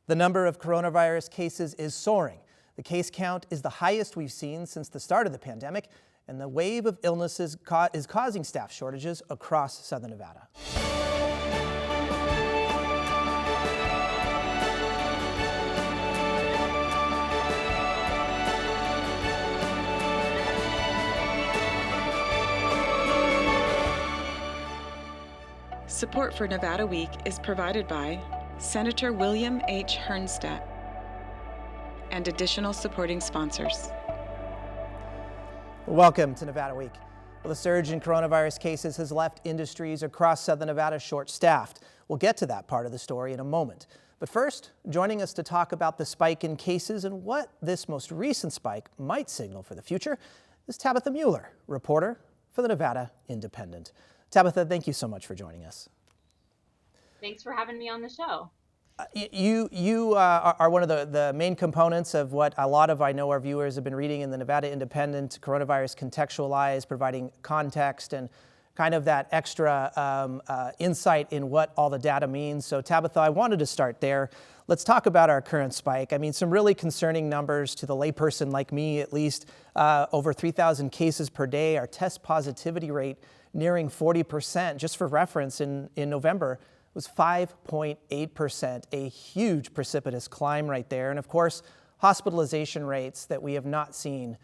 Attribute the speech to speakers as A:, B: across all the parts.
A: The number of coronavirus cases is soaring. The case count is the highest we've seen since the start of the pandemic, and the wave of illnesses is causing staff shortages across Southern Nevada.
B: Support for Nevada Week is provided by Senator William H. Hernstedt and additional supporting sponsors.
A: Welcome to Nevada Week. Well, the surge in coronavirus cases has left industries across Southern Nevada short-staffed. We'll get to that part of the story in a moment. But first, joining us to talk about the spike in cases and what this most recent spike might signal for the future is Tabitha Mueller, reporter for the Nevada Independent. Tabitha, thank you so much for joining us.
C: Thanks for having me on the show.
A: You are one of the main components of what a lot of, I know, our viewers have been reading in the Nevada Independent, Coronavirus Contextualized, providing context and kind of that extra insight in what all the data means. So Tabitha, I wanted to start there. Let's talk about our current spike. I mean, some really concerning numbers to the layperson like me, at least. Over 3,000 cases per day, our test positivity rate nearing 40%. Just for reference, in November, was 5.8%, a huge precipitous climb right there. And of course, hospitalization rates that we have not seen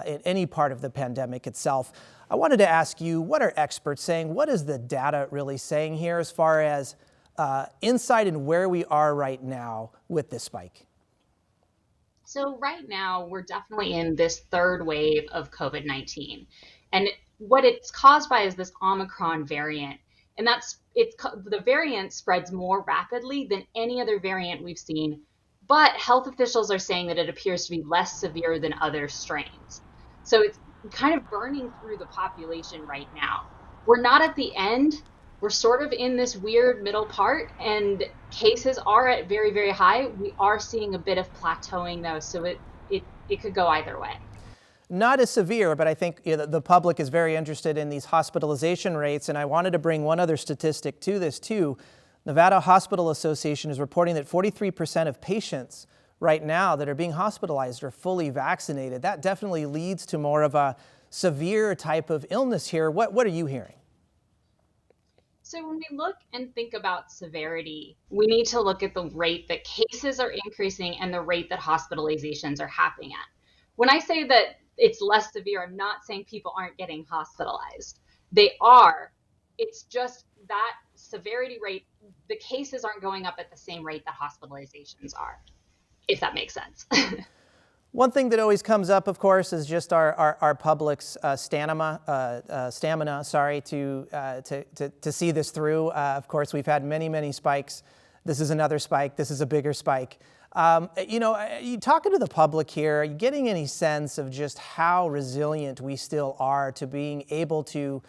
A: in any part of the pandemic itself. I wanted to ask you, what are experts saying? What is the data really saying here as far as insight in where we are right now with this spike?
C: So right now, we're definitely in this third wave of COVID-19. And what it's caused by is this Omicron variant. And the variant spreads more rapidly than any other variant we've seen, but health officials are saying that it appears to be less severe than other strains. So it's kind of burning through the population right now. We're not at the end. We're sort of in this weird middle part, and cases are at very, very high. We are seeing a bit of plateauing though, so it could go either way.
A: Not as severe, but I think the public is very interested in these hospitalization rates, and I wanted to bring one other statistic to this too. Nevada Hospital Association is reporting that 43% of patients right now that are being hospitalized are fully vaccinated. That definitely leads to more of a severe type of illness here. What are you hearing?
C: So when we look and think about severity, we need to look at the rate that cases are increasing and the rate that hospitalizations are happening at. When I say that it's less severe, I'm not saying people aren't getting hospitalized. They are. It's just that severity rate, the cases aren't going up at the same rate that hospitalizations are, if that makes sense.
A: One thing that always comes up, of course, is just our public's stamina, to see this through. Of course, we've had many spikes. This is another spike. This is a bigger spike. You talking to the public here, are you getting any sense of just how resilient we still are to being able to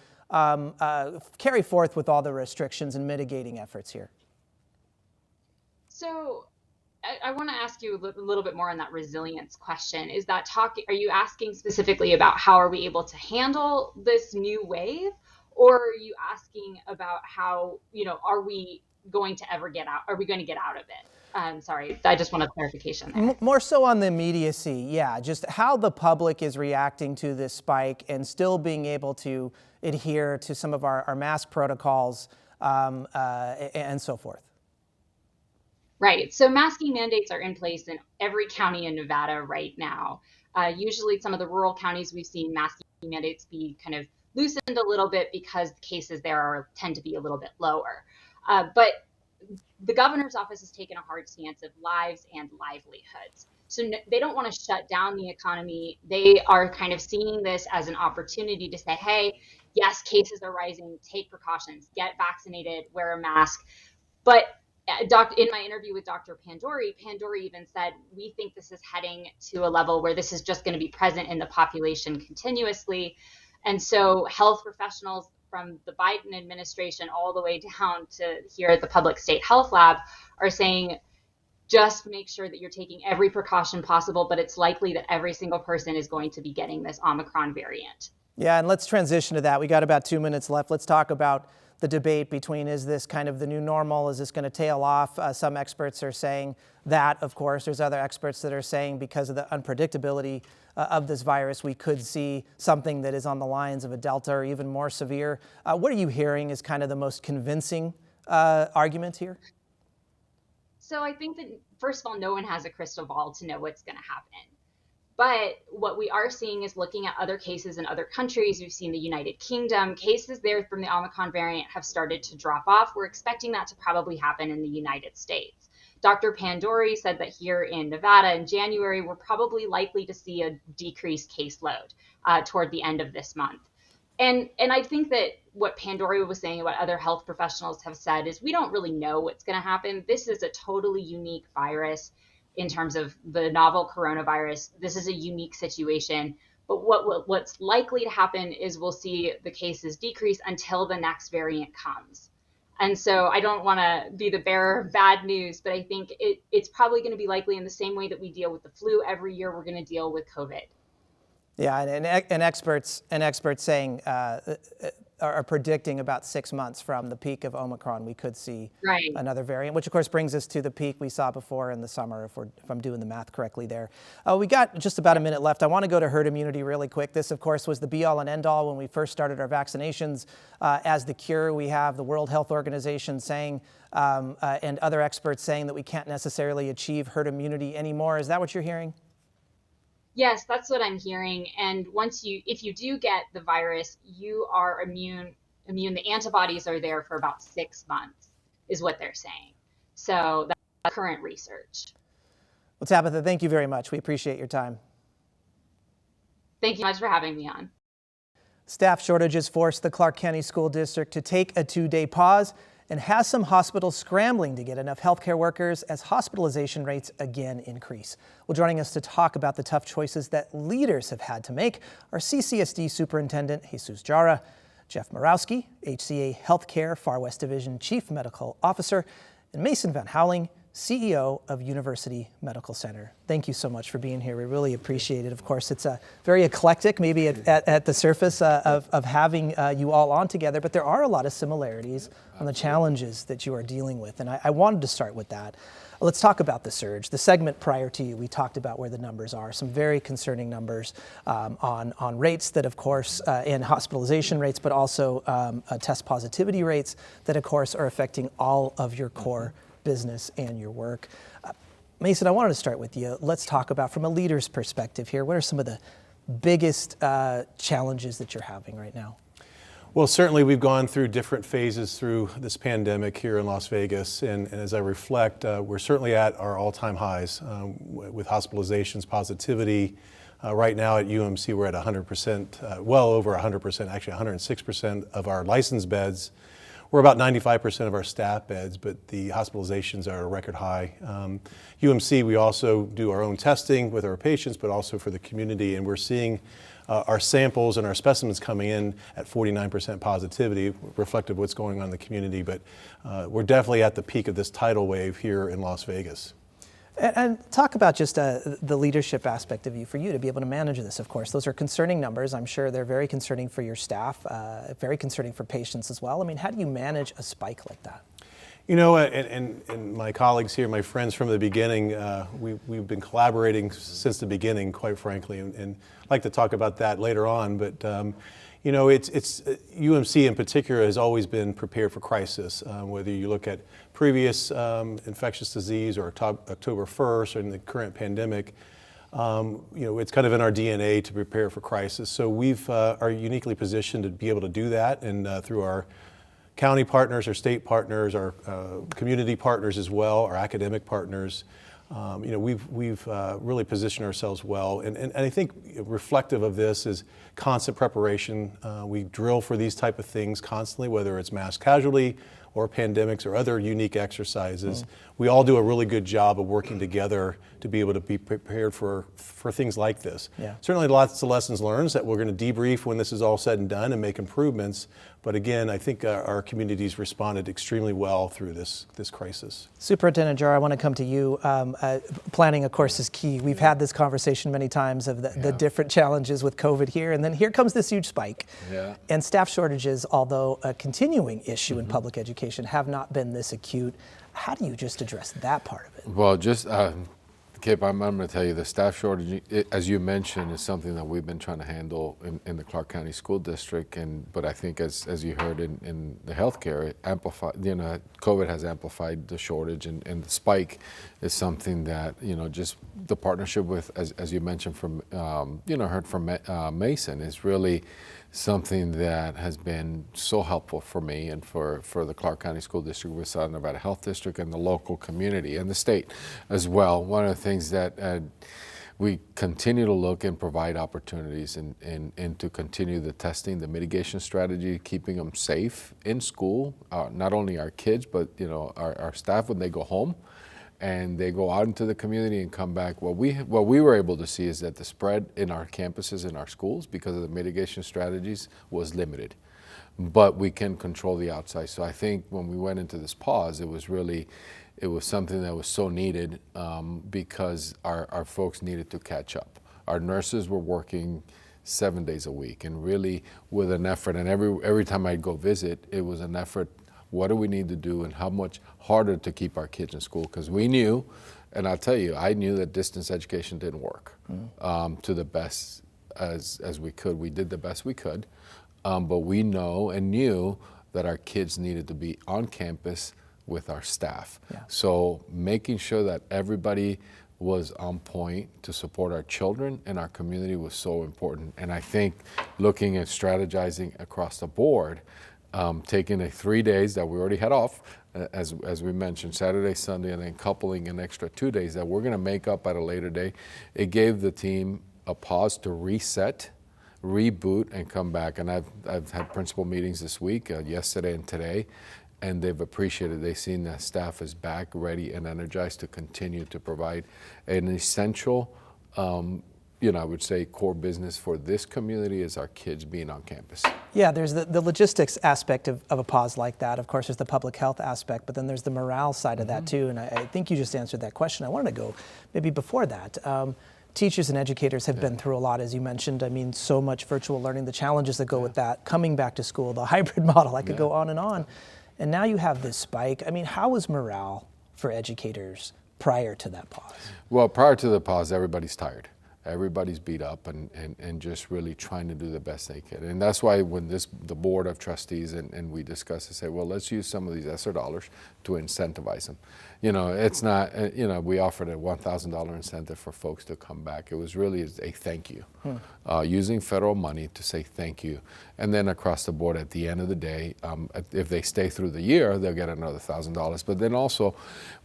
A: carry forth with all the restrictions and mitigating efforts here?
C: So I want to ask you a little bit more on that resilience question. Are you asking specifically about how are we able to handle this new wave, or are you asking about how, are we going to ever get out? Are we going to get out of it? Sorry, I just want a clarification there.
A: More so on the immediacy, yeah, just how the public is reacting to this spike and still being able to adhere to some of our mask protocols and so forth.
C: Right, so masking mandates are in place in every county in Nevada right now. Usually some of the rural counties we've seen masking mandates be kind of loosened a little bit because the cases there tend to be a little bit lower. But the governor's office has taken a hard stance of lives and livelihoods. So they don't want to shut down the economy. They are kind of seeing this as an opportunity to say, hey, yes, cases are rising, take precautions, get vaccinated, wear a mask. But in my interview with Dr. Pandori even said, we think this is heading to a level where this is just going to be present in the population continuously. And so health professionals from the Biden administration all the way down to here at the Public State Health Lab are saying, just make sure that you're taking every precaution possible, but it's likely that every single person is going to be getting this Omicron variant.
A: Yeah, and let's transition to that. We got about 2 minutes left. Let's talk about the debate between, is this kind of the new normal? Is this going to tail off? Some experts are saying that, of course. There's other experts that are saying because of the unpredictability of this virus, we could see something that is on the lines of a Delta or even more severe. What are you hearing is kind of the most convincing argument here?
C: So I think that, first of all, no one has a crystal ball to know what's going to happen. But what we are seeing is looking at other cases in other countries. We've seen the United Kingdom. Cases there from the Omicron variant have started to drop off. We're expecting that to probably happen in the United States. Dr. Pandori said that here in Nevada in January, we're probably likely to see a decreased caseload toward the end of this month. And I think that what Pandori was saying, what other health professionals have said, is we don't really know what's going to happen. This is a totally unique virus in terms of the novel coronavirus. This is a unique situation. But what's likely to happen is we'll see the cases decrease until the next variant comes. And so I don't want to be the bearer of bad news, but I think it's probably going to be likely in the same way that we deal with the flu every year, we're going to deal with COVID.
A: Yeah, and experts saying are predicting about 6 months from the peak of Omicron, we could see another variant, which of course brings us to the peak we saw before in the summer, if I'm doing the math correctly there. We got just about a minute left. I want to go to herd immunity really quick. This, of course, was the be-all and end-all when we first started our vaccinations as the cure. We have the World Health Organization saying, and other experts saying that we can't necessarily achieve herd immunity anymore. Is that what you're hearing?
C: Yes, that's what I'm hearing. And if you do get the virus, you are immune. The antibodies are there for about 6 months, is what they're saying. So that's current research.
A: Well, Tabitha, thank you very much. We appreciate your time.
C: Thank you much for having me on.
A: Staff shortages forced the Clark County School District to take a 2-day pause and has some hospitals scrambling to get enough healthcare workers as hospitalization rates again increase. Well, joining us to talk about the tough choices that leaders have had to make are CCSD Superintendent Jesus Jara, Jeff Morawski, HCA Healthcare Far West Division Chief Medical Officer, and Mason Van Houweling, CEO of University Medical Center. Thank you so much for being here. We really appreciate it. Of course, it's very eclectic, maybe at the surface of having you all on together, but there are a lot of similarities on the challenges that you are dealing with. And I wanted to start with that. Let's talk about the surge. The segment prior to you, we talked about where the numbers are, some very concerning numbers on rates that, of course, in hospitalization rates, but also test positivity rates that, of course, are affecting all of your core business and your work. Mason, I wanted to start with you. Let's talk about, from a leader's perspective here, what are some of the biggest challenges that you're having right now?
D: Well, certainly we've gone through different phases through this pandemic here in Las Vegas, and as I reflect, we're certainly at our all-time highs with hospitalizations, positivity. Right now at UMC, we're at 100%, well over 100%, actually 106% of our licensed beds. We're about 95% of our staff beds, but the hospitalizations are a record high. UMC, we also do our own testing with our patients, but also for the community, and we're seeing our samples and our specimens coming in at 49% positivity, reflective of what's going on in the community, but we're definitely at the peak of this tidal wave here in Las Vegas.
A: And talk about just the leadership aspect of you, for you to be able to manage this, of course. Those are concerning numbers. I'm sure they're very concerning for your staff, very concerning for patients as well. I mean, how do you manage a spike like that?
D: You know, and my colleagues here, my friends from the beginning, we've been collaborating since the beginning, quite frankly, and I'd like to talk about that later on. But you know, it's UMC in particular has always been prepared for crisis. Whether you look at previous infectious disease or October 1st or in the current pandemic, you know, it's kind of in our DNA to prepare for crisis. So we've are uniquely positioned to be able to do that, and through our county partners, our state partners, our community partners as well, our academic partners. You know, we've really positioned ourselves well, and I think reflective of this is constant preparation. We drill for these type of things constantly, whether it's mass casualty or pandemics or other unique exercises. we all do a really good job of working together to be able to be prepared for things like this.
A: Yeah.
D: Certainly lots of lessons learned that we're going to debrief when this is all said and done and make improvements. But again, I think our communities responded extremely well through this crisis.
A: Superintendent Jar, I want to come to you. Planning, of course, is key. We've had this conversation many times of the different challenges with COVID here, and then here comes this huge spike.
E: Yeah.
A: And staff shortages, although a continuing issue in public education, have not been this acute. How do you just address that part of it?
E: Well, just Kip, I'm going to tell you, the staff shortage, as you mentioned, is something that we've been trying to handle in the Clark County School District. But I think, as you heard in the healthcare, it amplified. COVID has amplified the shortage, and the spike is something that just the partnership with, as you mentioned from heard from Mason, is really something that has been so helpful for me and for the Clark County School District with Southern Nevada Health District and the local community and the state as well. One of the things that we continue to look and provide opportunities and to continue the testing, the mitigation strategy, keeping them safe in school, not only our kids, but our staff when they go home and they go out into the community and come back. What we were able to see is that the spread in our campuses, in our schools, because of the mitigation strategies, was limited. But we can control the outside. So I think when we went into this pause, it was something that was so needed because our folks needed to catch up. Our nurses were working 7 days a week, and really with an effort. And every time I'd go visit, it was an effort. What do we need to do, and how much harder to keep our kids in school? Because we knew, and I'll tell you, I knew that distance education didn't work to the best as we could. We did the best we could, but we know and knew that our kids needed to be on campus with our staff.
A: Yeah.
E: So making sure that everybody was on point to support our children and our community was so important. And I think looking at strategizing across the board, taking the 3 days that we already had off, as we mentioned, Saturday, Sunday, and then coupling an extra 2 days that we're going to make up at a later day. It gave the team a pause to reset, reboot, and come back. And I've had principal meetings this week, yesterday and today, and they've appreciated. They've seen that staff is back, ready, and energized to continue to provide an essential, I would say, core business for this community is our kids being on campus.
A: Yeah, there's the logistics aspect of a pause like that. Of course, there's the public health aspect, but then there's the morale side of that too. And I think you just answered that question. I wanted to go maybe before that. Teachers and educators have been through a lot, as you mentioned. I mean, so much virtual learning, the challenges that go with that, coming back to school, the hybrid model, I could go on and on. And now you have this spike. I mean, how was morale for educators prior to that pause?
E: Well, prior to the pause, everybody's tired. Everybody's beat up and just really trying to do the best they can. And that's why when the board of trustees and we discussed and say, well, let's use some of these ESSER dollars to incentivize them. It's not, we offered a $1,000 incentive for folks to come back. It was really a thank you, using federal money to say thank you. And then across the board at the end of the day, if they stay through the year, they'll get another $1,000. But then also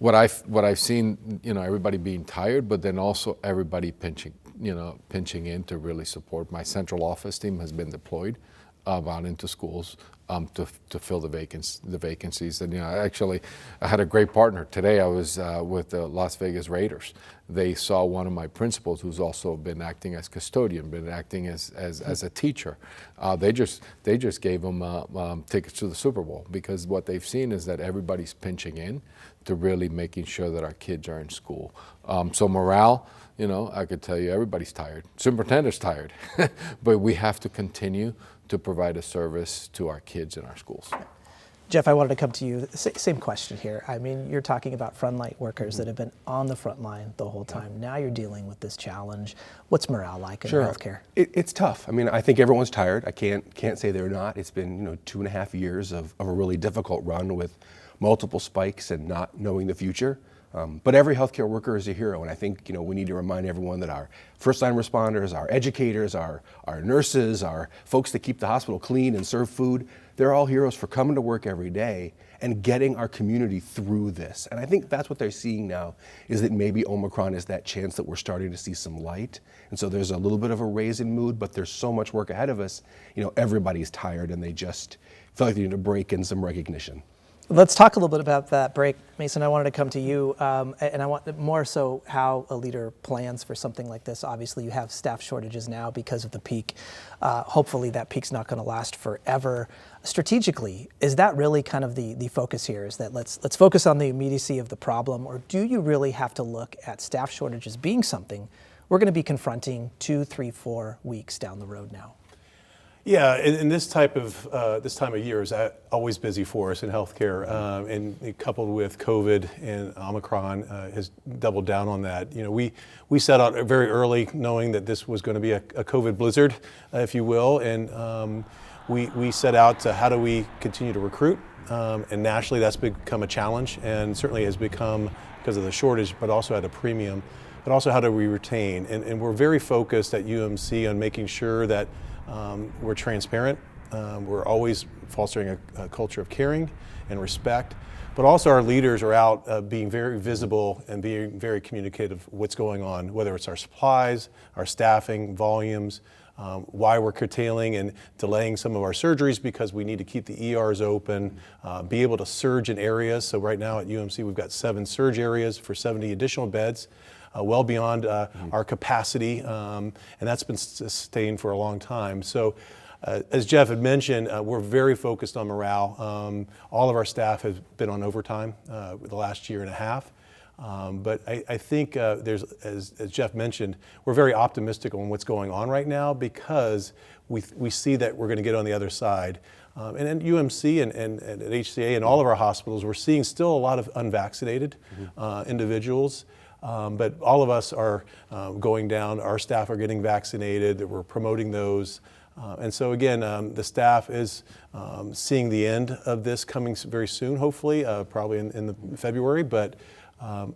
E: what I've seen, everybody being tired, but then also everybody pinching in to really support. My central office team has been deployed out into schools to fill the vacancies. And actually, I had a great partner today. I was with the Las Vegas Raiders. They saw one of my principals, who's also been acting as custodian, been acting as a teacher. They just gave them tickets to the Super Bowl, because what they've seen is that everybody's pinching in to really making sure that our kids are in school. So morale, I could tell you everybody's tired. Superintendent's tired, but we have to continue to provide a service to our kids in our schools.
A: Jeff, I wanted to come to you. Same question here. I mean, you're talking about frontline workers that have been on the front line the whole time. Now you're dealing with this challenge. What's morale like in healthcare?
F: It's tough. I mean, I think everyone's tired. I can't say they're not. It's been 2.5 years of a really difficult run with multiple spikes and not knowing the future. But every healthcare worker is a hero, and I think we need to remind everyone that our first-line responders, our educators, our nurses, our folks that keep the hospital clean and serve food, they're all heroes for coming to work every day and getting our community through this. And I think that's what they're seeing now, is that maybe Omicron is that chance that we're starting to see some light. And so there's a little bit of a raise in mood, but there's so much work ahead of us. Everybody's tired, and they just feel like they need a break and some recognition.
A: Let's talk a little bit about that break. Mason, I wanted to come to you, and I want more so how a leader plans for something like this. Obviously, you have staff shortages now because of the peak. Hopefully, that peak's not going to last forever. Strategically, is that really kind of the focus here? Is that let's focus on the immediacy of the problem, or do you really have to look at staff shortages being something we're going to be confronting 2, 3, 4 weeks down the road now?
D: Yeah, and this time of year is always busy for us in healthcare, and coupled with COVID and Omicron has doubled down on that. You know, we set out very early knowing that this was going to be a COVID blizzard, if you will, and we set out to how do we continue to recruit, and nationally that's become a challenge, and certainly has become, because of the shortage, but also at a premium, but also how do we retain, and we're very focused at UMC on making sure that we're transparent. We're always fostering a culture of caring and respect, but also our leaders are out being very visible and being very communicative of what's going on, whether it's our supplies, our staffing, volumes, why we're curtailing and delaying some of our surgeries because we need to keep the ERs open, be able to surge in areas. So right now at UMC we've got 7 surge areas for 70 additional beds. Well beyond our capacity, and that's been sustained for a long time. So as Jeff had mentioned, we're very focused on morale. All of our staff have been on overtime the last year and a half. But I think there's, as Jeff mentioned, we're very optimistic on what's going on right now because we see that we're going to get on the other side. And at UMC and at HCA and all of our hospitals, we're seeing still a lot of unvaccinated individuals. But all of us are going down. Our staff are getting vaccinated. We're promoting those. And so again, the staff is seeing the end of this coming very soon, hopefully, probably in the February. But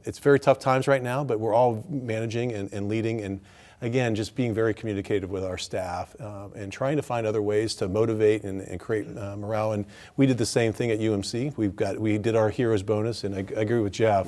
D: it's very tough times right now, but we're all managing and leading. And again, just being very communicative with our staff and trying to find other ways to motivate and create morale. And we did the same thing at UMC. We did our heroes bonus, and I agree with Jeff.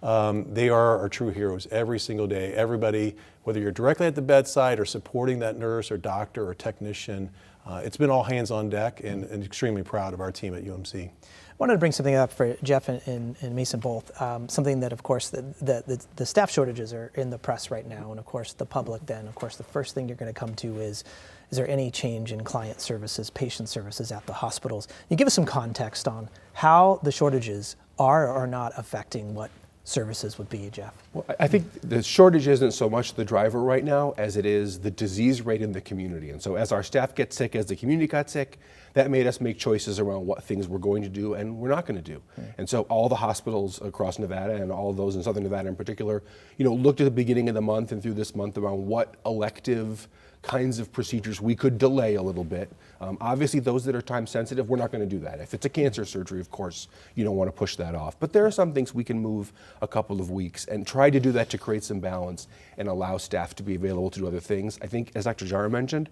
D: They are our true heroes every single day. Everybody, whether you're directly at the bedside or supporting that nurse or doctor or technician, it's been all hands on deck, and extremely proud of our team at UMC.
A: I wanted to bring something up for Jeff and Mason both, something that, of course, the staff shortages are in the press right now, and of course the public then, of course, the first thing you're going to come to is there any change in client services, patient services at the hospitals? You give us some context on how the shortages are or are not affecting what services would be, Jeff?
F: Well, I think the shortage isn't so much the driver right now as it is the disease rate in the community. And so as our staff gets sick, as the community got sick, that made us make choices around what things we're going to do and we're not going to do. And so all the hospitals across Nevada, and all of those in Southern Nevada in particular, looked at the beginning of the month and through this month around what elective kinds of procedures we could delay a little bit. Obviously, those that are time sensitive, we're not going to do that. If it's a cancer surgery, of course, you don't want to push that off. But there are some things we can move a couple of weeks and try to do that to create some balance and allow staff to be available to do other things. I think, as Dr. Jara mentioned,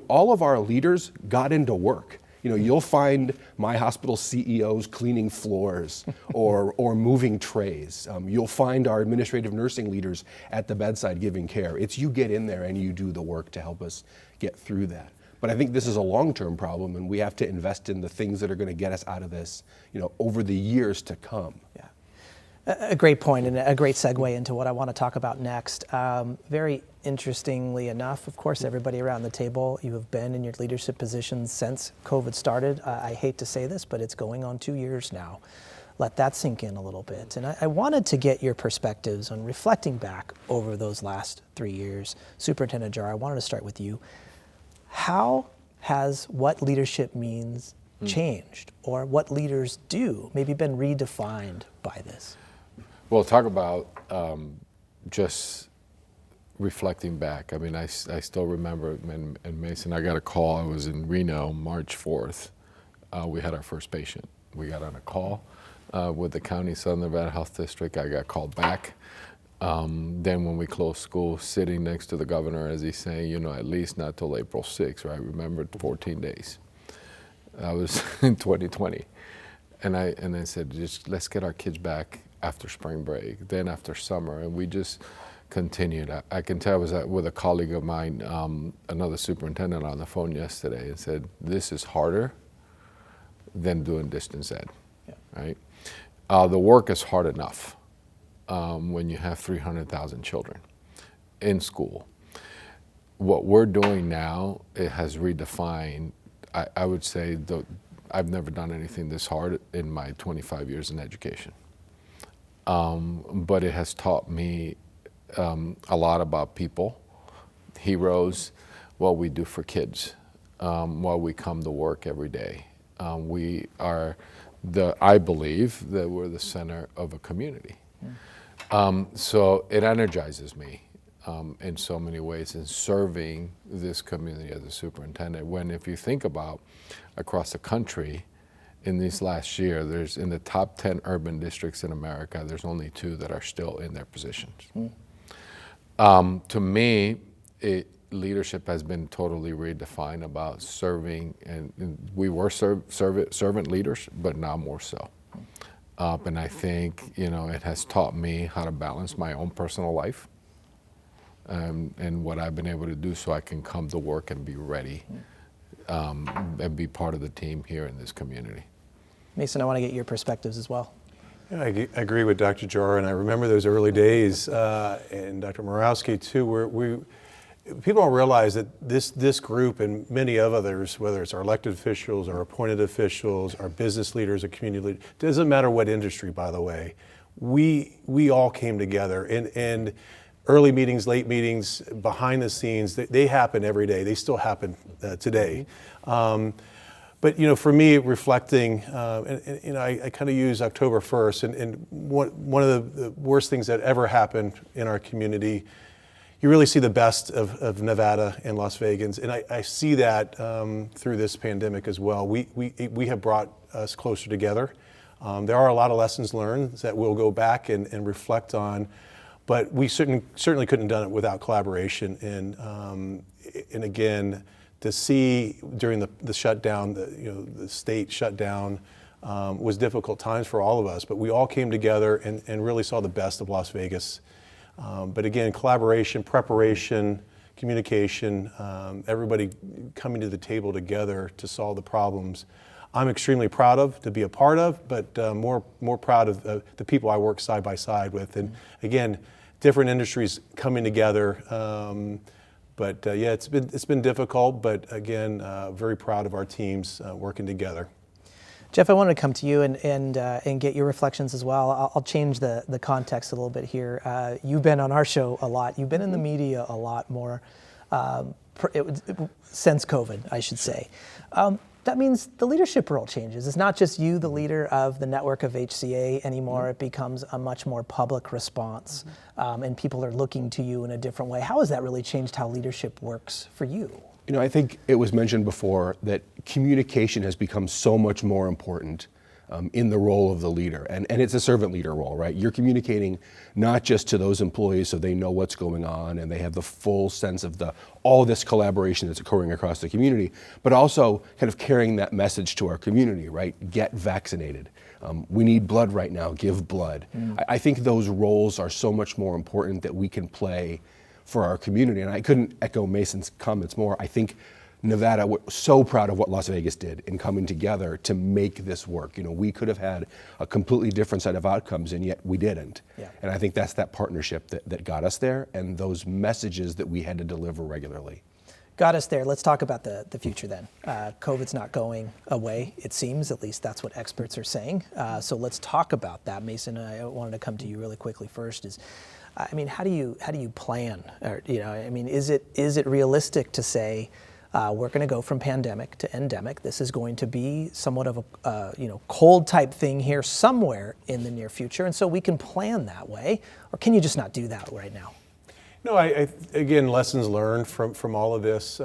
F: all of our leaders got into work. You'll find my hospital CEOs cleaning floors or moving trays. You'll find our administrative nursing leaders at the bedside giving care. It's you get in there and you do the work to help us get through that. But I think this is a long-term problem, and we have to invest in the things that are going to get us out of this, over the years to come.
A: Yeah. A great point and a great segue into what I want to talk about next. Very interestingly enough, of course, everybody around the table, you have been in your leadership positions since COVID started. I hate to say this, but it's going on 2 years now. Let that sink in a little bit. And I wanted to get your perspectives on reflecting back over those last 3 years. Superintendent Jara, I wanted to start with you. How has what leadership means changed, or what leaders do maybe been redefined by this?
E: Well, talk about just reflecting back. I mean, I still remember, and Mason, I got a call. I was in Reno, March 4th. We had our first patient. We got on a call with the County Southern Nevada Health District. I got called back. Then when we closed school, sitting next to the governor as he's saying, at least not till April 6th, right? I remembered 14 days. That was in 2020. And I said, just let's get our kids back after spring break, then after summer, and we just continued. I can tell I was with a colleague of mine, another superintendent, on the phone yesterday, and said, this is harder than doing distance ed.
A: Yeah.
E: right? The work is hard enough when you have 300,000 children in school. What we're doing now, it has redefined, I would say, I've never done anything this hard in my 25 years in education. But it has taught me a lot about people, heroes, what we do for kids, while we come to work every day. We are I believe that we're the center of a community. So it energizes me in so many ways in serving this community as a superintendent. When, if you think about across the country, in this last year, there's in the top 10 urban districts in America, there's only 2 that are still in their positions. To me, leadership has been totally redefined about serving, and we were servant leaders, but now more so. And I think, it has taught me how to balance my own personal life and what I've been able to do so I can come to work and be ready and be part of the team here in this community.
A: Mason, I want to get your perspectives as well.
D: Yeah, I agree with Dr. Jor, and I remember those early days, and Dr. Morawski too, where people don't realize that this group and many of others, whether it's our elected officials, our appointed officials, our business leaders, our community leaders, doesn't matter what industry, by the way, we all came together, and early meetings, late meetings, behind the scenes, they happen every day. They still happen today. But for me, reflecting, I kind of use October 1st, and one of the worst things that ever happened in our community. You really see the best of Nevada and Las Vegans, and I see that through this pandemic as well. We have brought us closer together. There are a lot of lessons learned that we'll go back and reflect on, but we certainly couldn't have done it without collaboration. And again, to see during the shutdown, the state shutdown was difficult times for all of us, but we all came together and really saw the best of Las Vegas. But again, collaboration, preparation, communication, everybody coming to the table together to solve the problems. I'm extremely proud of, to be a part of, but more proud of the people I work side by side with. And again, different industries coming together. But yeah, it's been difficult, but again, very proud of our teams working together.
A: Jeff, I wanted to come to you and get your reflections as well. I'll change the context a little bit here. You've been on our show a lot. You've been in the media a lot more since COVID, I should say. That means the leadership role changes. It's not just you, the leader of the network of HCA anymore. It becomes a much more public response, and people are looking to you in a different way. How has that really changed how leadership works for you?
F: I think it was mentioned before that communication has become so much more important in the role of the leader. And it's a servant leader role, right? You're communicating not just to those employees so they know what's going on and they have the full sense of all this collaboration that's occurring across the community, but also kind of carrying that message to our community, right? Get vaccinated. We need blood right now, give blood. I think those roles are so much more important that we can play for our community. And I couldn't echo Mason's comments more. I think Nevada, we're so proud of what Las Vegas did in coming together to make this work. We could have had a completely different set of outcomes, and yet we didn't. Yeah. And I think that's that partnership that got us there, and those messages that we had to deliver regularly.
A: Got us there. Let's talk about the future then. COVID's not going away, it seems. At least that's what experts are saying. So let's talk about that. Mason, I wanted to come to you really quickly first. How do you plan? Or, is it realistic to say we're going to go from pandemic to endemic? This is going to be somewhat of a cold type thing here somewhere in the near future, and so we can plan that way. Or can you just not do that right now?
D: No, again, lessons learned from all of this.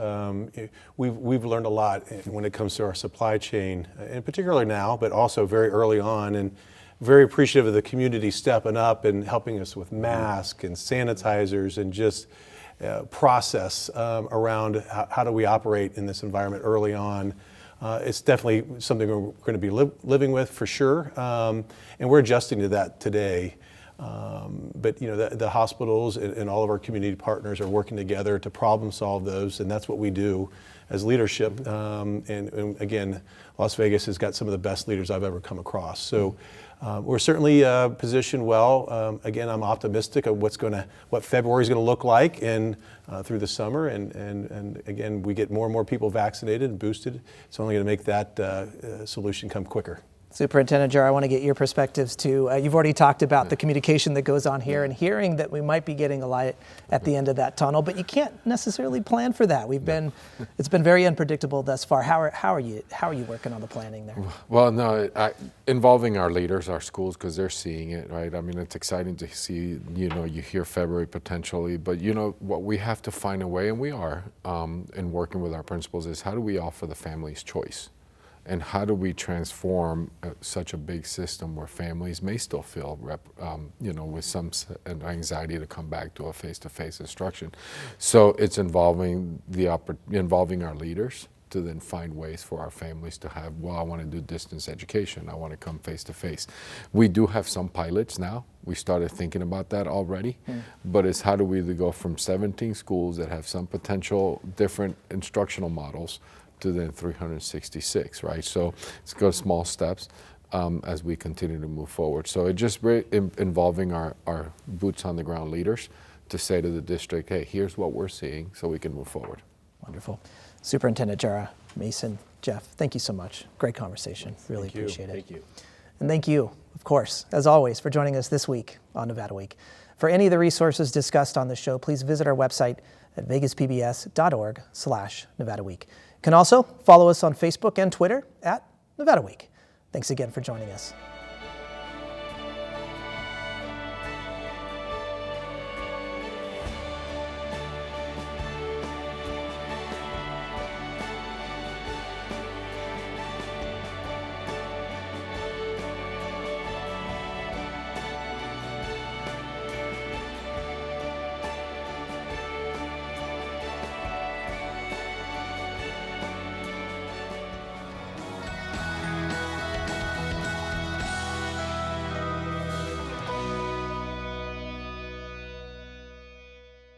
D: We've learned a lot when it comes to our supply chain, in particular now, but also very early on, and very appreciative of the community stepping up and helping us with masks and sanitizers and just process around how do we operate in this environment early on. It's definitely something we're going to be living with for sure, and we're adjusting to that today. But the hospitals and all of our community partners are working together to problem solve those, and that's what we do as leadership. And again, Las Vegas has got some of the best leaders I've ever come across. So we're certainly positioned well. Again, I'm optimistic of what February is going to look like and through the summer. And again, we get more and more people vaccinated and boosted. It's only going to make that solution come quicker.
A: Superintendent Jarrah, I want to get your perspectives too. You've already talked about the communication that goes on here and hearing that we might be getting a light at the end of that tunnel, but you can't necessarily plan for that. It's been very unpredictable thus far. How are you working on the planning there?
E: Well, no, involving our leaders, our schools, because they're seeing it, right? I mean, it's exciting to see, you hear February potentially, but what we have to find a way, and we are, in working with our principals, is how do we offer the families choice? And how do we transform such a big system where families may still feel, with some anxiety to come back to a face-to-face instruction? So it's involving our leaders to then find ways for our families to have, well, I want to do distance education. I want to come face-to-face. We do have some pilots now. We started thinking about that already. But it's how do we go from 17 schools that have some potential different instructional models to then 366, right? So it's got small steps as we continue to move forward. So it just involving our boots on the ground leaders to say to the district, hey, here's what we're seeing so we can move forward.
A: Wonderful. Superintendent Jarrah, Mason, Jeff, thank you so much. Great conversation. Really appreciate it.
D: Thank you.
A: And thank you, of course, as always, for joining us this week on Nevada Week. For any of the resources discussed on the show, please visit our website at vegaspbs.org/Nevada Week. You can also follow us on Facebook and Twitter at Nevada Week. Thanks again for joining us.